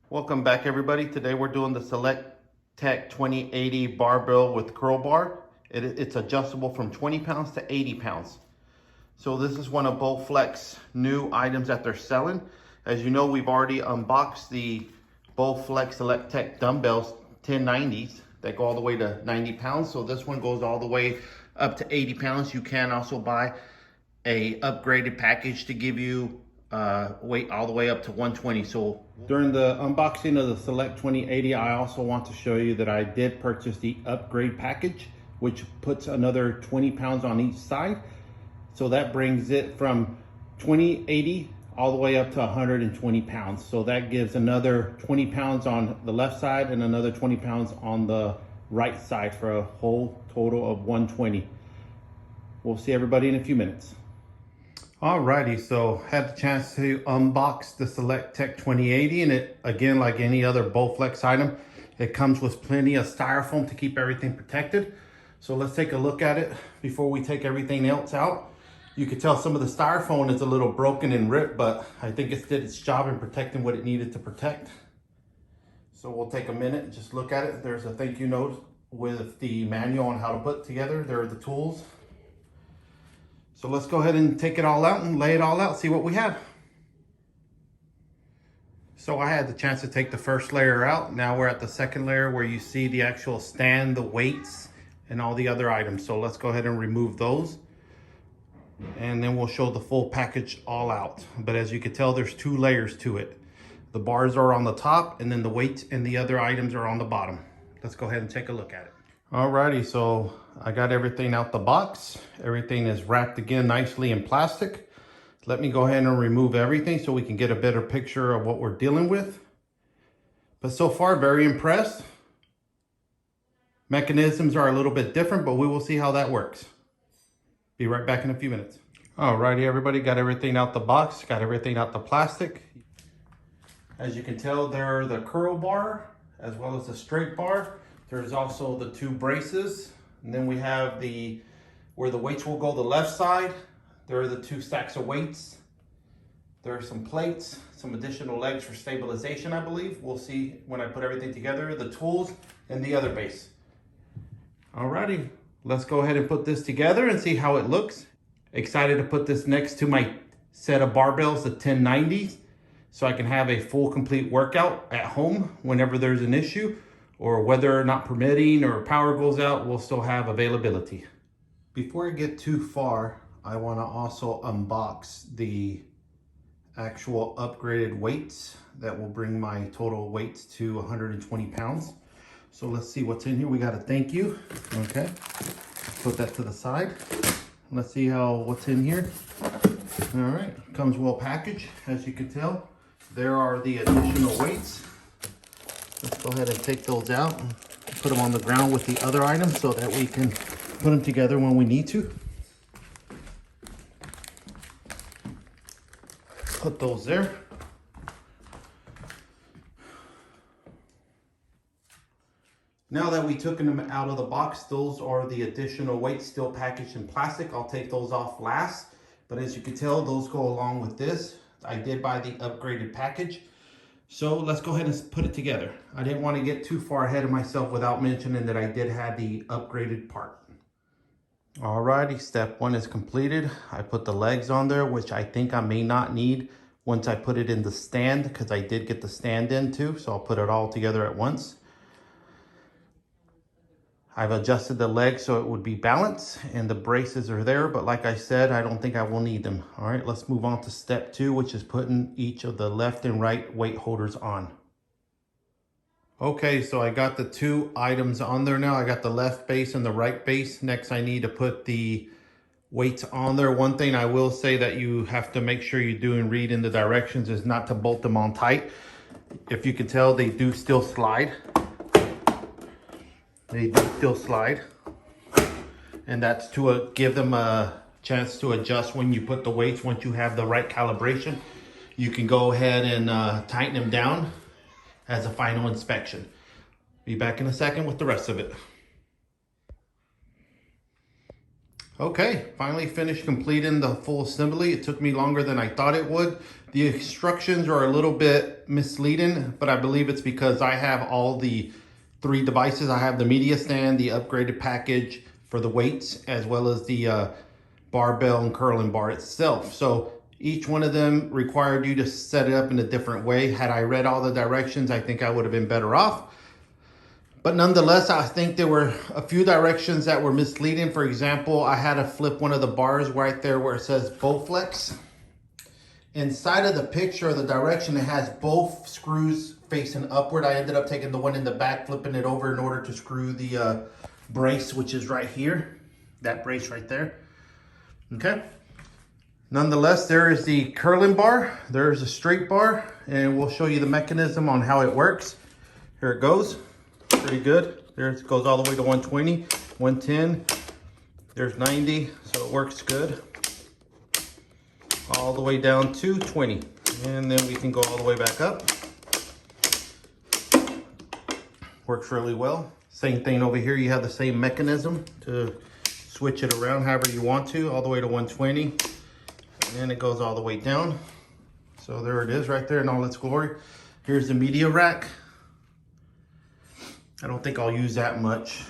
Welcome back, everybody. Today we're doing the SelectTech 2080 barbell with curl bar. It's adjustable from 20 pounds to 80 pounds. So this is one of Bowflex new items that they're selling. As you know, we've already unboxed the Bowflex SelectTech dumbbells 1090s that go all the way to 90 pounds. So this one goes all the way up to 80 pounds. You can also buy a upgraded package to give you weight all the way up to 120. So during the unboxing of the Select 2080, I also want to show you that I did purchase the upgrade package, which puts another 20 pounds on each side. So that brings it from 2080 all the way up to 120 pounds. So that gives another 20 pounds on the left side and another 20 pounds on the right side for a whole total of 120. We'll see everybody in a few minutes. Alrighty, so had the chance to unbox the SelectTech 2080, and it, again, like any other Bowflex item, it comes with plenty of styrofoam to keep everything protected. So let's take a look at it before we take everything else out. You can tell some of the styrofoam is a little broken and ripped, but I think it did its job in protecting what it needed to protect. So we'll take a minute and just look at it. There's a thank you note with the manual on how to put it together. There are the tools. So let's go ahead and take it all out and lay it all out, see what we have. So I had the chance to take the first layer out. Now we're at the second layer where you see the actual stand, the weights, and all the other items. So let's go ahead and remove those. And then we'll show the full package all out. But as you can tell, there's two layers to it. The bars are on the top, and then the weights and the other items are on the bottom. Let's go ahead and take a look at it. Alrighty, so I got everything out the box. Everything is wrapped again nicely in plastic. Let me go ahead and remove everything so we can get a better picture of what we're dealing with. But so far, very impressed. Mechanisms are a little bit different, but we will see how that works. Be right back in a few minutes. Alrighty, everybody, got everything out the box, got everything out the plastic. As you can tell, there are the curl bar as well as the straight bar. There's also the two braces, and then we have where the weights will go the left side. There are the two stacks of weights. There are some plates, some additional legs for stabilization, I believe. We'll see when I put everything together, the tools and the other base. Alrighty, let's go ahead and put this together and see how it looks. Excited to put this next to my set of barbells, the 1090s, so I can have a full complete workout at home whenever there's an issue, or weather not permitting or power goes out, we'll still have availability. Before I get too far, I want to also unbox the actual upgraded weights that will bring my total weights to 120 pounds. So let's see what's in here. We got a thank you. Okay, put that to the side. Let's see what's in here. All right, comes well packaged. As you can tell, there are the additional weights. Let's go ahead and take those out and put them on the ground with the other items so that we can put them together when we need to. Put those there. Now that we took them out of the box, those are the additional weights still packaged in plastic. I'll take those off last, but as you can tell, those go along with this. I did buy the upgraded package. So let's go ahead and put it together. I didn't want to get too far ahead of myself without mentioning that I did have the upgraded part. Alrighty, step one is completed. I put the legs on there, which I think I may not need once I put it in the stand, because I did get the stand in too, so I'll put it all together at once. I've adjusted the legs so it would be balanced, and the braces are there, but like I said, I don't think I will need them. All right, let's move on to step two, which is putting each of the left and right weight holders on. Okay, so I got the two items on there now. I got the left base and the right base. Next, I need to put the weights on there. One thing I will say that you have to make sure you do and read in the directions is not to bolt them on tight. If you can tell, they do still slide. They do still slide, and that's to give them a chance to adjust when you put the weights. Once you have the right calibration, you can go ahead and tighten them down as a final inspection. Be back in a second with the rest of it. Okay, finally finished completing the full assembly. It took me longer than I thought it would. The instructions are a little bit misleading, but I believe it's because I have all the 3 devices. I have the media stand, the upgraded package for the weights, as well as the barbell and curling bar itself. So each one of them required you to set it up in a different way. Had I read all the directions, I think I would have been better off. But nonetheless, I think there were a few directions that were misleading. For example, I had to flip one of the bars right there where it says Bowflex. Inside of the picture of the direction, it has both screws facing upward. I ended up taking the one in the back, flipping it over in order to screw the brace, which is right here. That brace right there. Okay. Nonetheless, there is the curling bar. There's a straight bar, and we'll show you the mechanism on how it works. Here it goes. Pretty good. There it goes all the way to 120, 110. There's 90, so it works good. All the way down to 20. And then we can go all the way back up. Works really well. Same thing over here. You have the same mechanism to switch it around however you want to, all the way to 120. And then it goes all the way down. So there it is right there in all its glory. Here's the media rack. I don't think I'll use that much.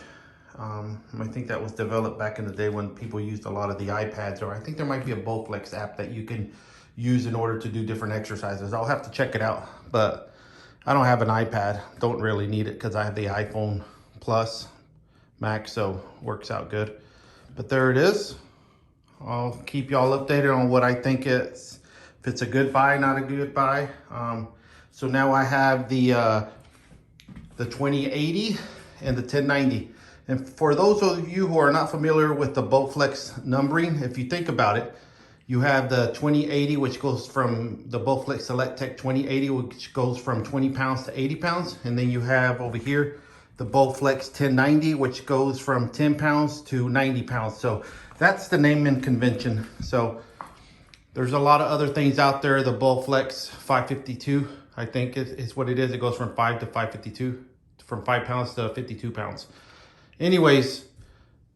I think that was developed back in the day when people used a lot of the iPads, or I think there might be a Bowflex app that you can use in order to do different exercises. I'll have to check it out, but I don't have an iPad. Don't really need it because I have the iPhone Plus Max, so works out good. But there it is. I'll keep y'all updated on what I think if it's a good buy, not a good buy. So now I have the 2080 and the 1090. And for those of you who are not familiar with the Bowflex numbering, if you think about it, you have the 2080, which goes from the Bowflex SelectTech 2080, which goes from 20 pounds to 80 pounds. And then you have over here the Bowflex 1090, which goes from 10 pounds to 90 pounds. So that's the naming convention. So there's a lot of other things out there. The Bowflex 552, I think is what it is. It goes from 5 to 552, from 5 pounds to 52 pounds. Anyways,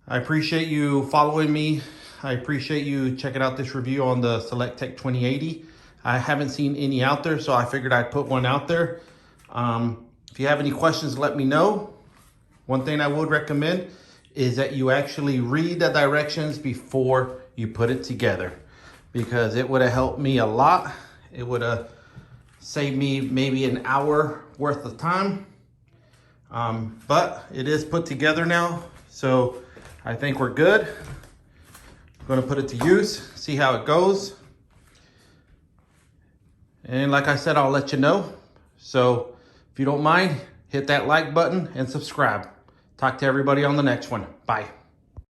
I appreciate you following me. I appreciate you checking out this review on the SelectTech 2080. I haven't seen any out there, so I figured I'd put one out there. If you have any questions, let me know. One thing I would recommend is that you actually read the directions before you put it together, because it would have helped me a lot. It would have saved me maybe an hour worth of time. But it is put together now, so I think we're good. I'm gonna put it to use, see how it goes. And like I said, I'll let you know. So if you don't mind, hit that like button and subscribe. Talk to everybody on the next one. Bye.